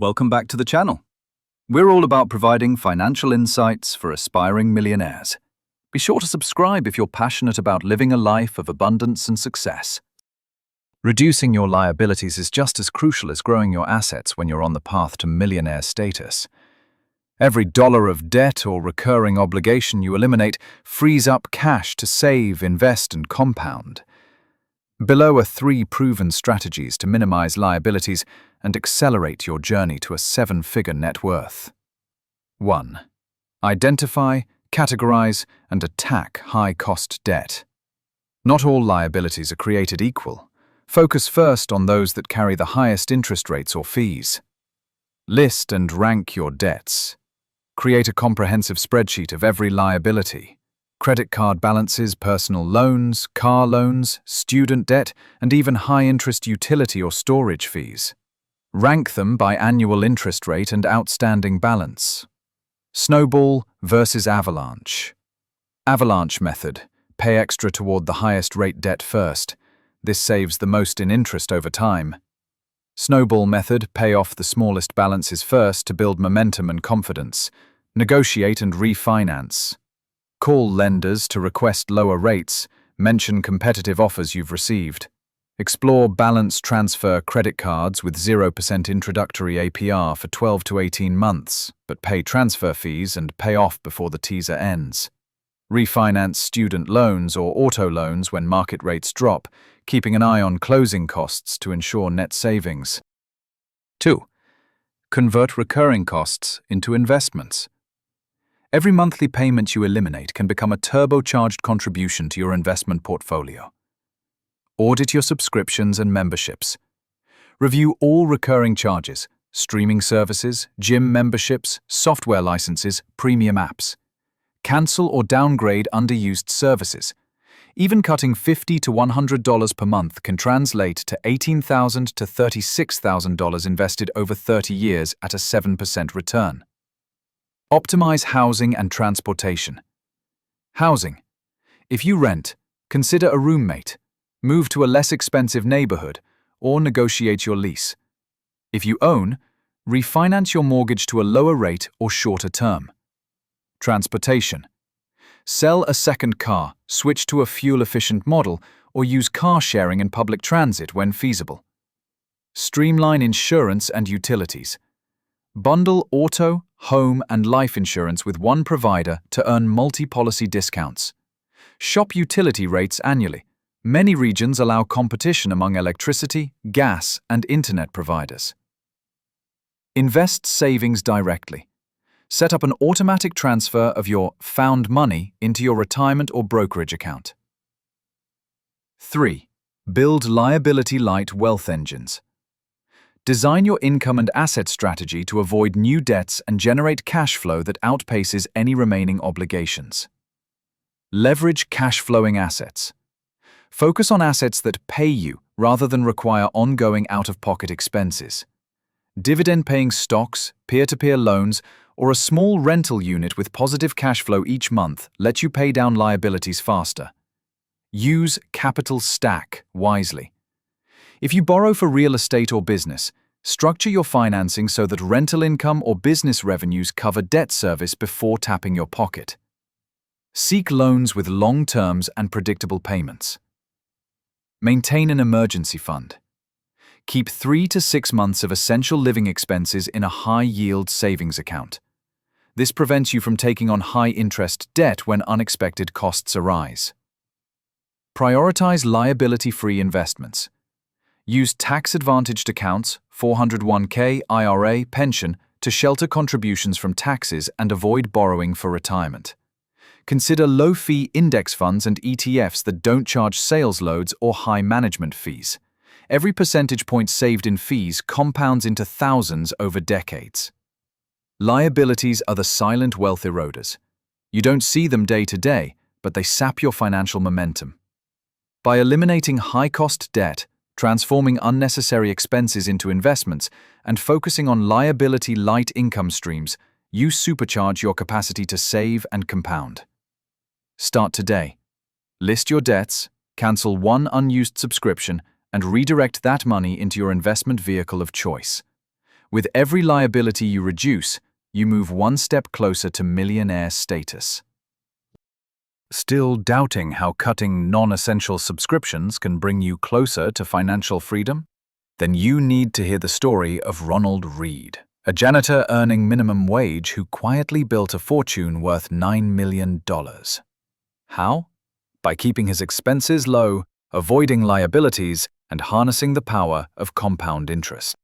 Welcome back to the channel. We're all about providing financial insights for aspiring millionaires. Be sure to subscribe if you're passionate about living a life of abundance and success. Reducing your liabilities is just as crucial as growing your assets when you're on the path to millionaire status. Every dollar of debt or recurring obligation you eliminate frees up cash to save, invest, and compound. Below are 3 proven strategies to minimize liabilities and accelerate your journey to a 7-figure net worth. 1. Identify, categorize, and attack high-cost debt. Not all liabilities are created equal. Focus first on those that carry the highest interest rates or fees. List and rank your debts. Create a comprehensive spreadsheet of every liability. Credit card balances, personal loans, car loans, student debt, and even high-interest utility or storage fees. Rank them by annual interest rate and outstanding balance. Snowball versus Avalanche. Avalanche method. Pay extra toward the highest rate debt first. This saves the most in interest over time. Snowball method. Pay off the smallest balances first to build momentum and confidence. Negotiate and refinance. Call lenders to request lower rates. Mention competitive offers you've received. Explore balance transfer credit cards with 0% introductory APR for 12 to 18 months, but pay transfer fees and pay off before the teaser ends. Refinance student loans or auto loans when market rates drop, keeping an eye on closing costs to ensure net savings. 2. Convert recurring costs into investments. Every monthly payment you eliminate can become a turbocharged contribution to your investment portfolio. Audit your subscriptions and memberships. Review all recurring charges, streaming services, gym memberships, software licenses, premium apps. Cancel or downgrade underused services. Even cutting $50 to $100 per month can translate to $18,000 to $36,000 invested over 30 years at a 7% return. Optimize housing and transportation. Housing. If you rent, consider a roommate, move to a less expensive neighborhood, or negotiate your lease. If you own, refinance your mortgage to a lower rate or shorter term. Transportation. Sell a second car, switch to a fuel-efficient model, or use car sharing and public transit when feasible. Streamline insurance and utilities. Bundle auto, home, and life insurance with one provider to earn multi-policy discounts. Shop utility rates annually. Many regions allow competition among electricity, gas, and internet providers. Invest savings directly. Set up an automatic transfer of your found money into your retirement or brokerage account. 3. Build liability-light wealth engines. Design your income and asset strategy to avoid new debts and generate cash flow that outpaces any remaining obligations. Leverage cash-flowing assets. Focus on assets that pay you rather than require ongoing out-of-pocket expenses. Dividend-paying stocks, peer-to-peer loans, or a small rental unit with positive cash flow each month let you pay down liabilities faster. Use capital stack wisely. If you borrow for real estate or business, structure your financing so that rental income or business revenues cover debt service before tapping your pocket. Seek loans with long terms and predictable payments. Maintain an emergency fund. Keep 3 to 6 months of essential living expenses in a high-yield savings account. This prevents you from taking on high-interest debt when unexpected costs arise. Prioritize liability-free investments. Use tax-advantaged accounts, 401k, IRA, pension, to shelter contributions from taxes and avoid borrowing for retirement. Consider low-fee index funds and ETFs that don't charge sales loads or high management fees. Every percentage point saved in fees compounds into thousands over decades. Liabilities are the silent wealth eroders. You don't see them day to day, but they sap your financial momentum. By eliminating high-cost debt, transforming unnecessary expenses into investments, and focusing on liability-light income streams, you supercharge your capacity to save and compound. Start today. List your debts, cancel one unused subscription, and redirect that money into your investment vehicle of choice. With every liability you reduce, you move one step closer to millionaire status. Still doubting how cutting non-essential subscriptions can bring you closer to financial freedom? Then you need to hear the story of Ronald Reed, a janitor earning minimum wage who quietly built a fortune worth $9 million. How? By keeping his expenses low, avoiding liabilities, and harnessing the power of compound interest.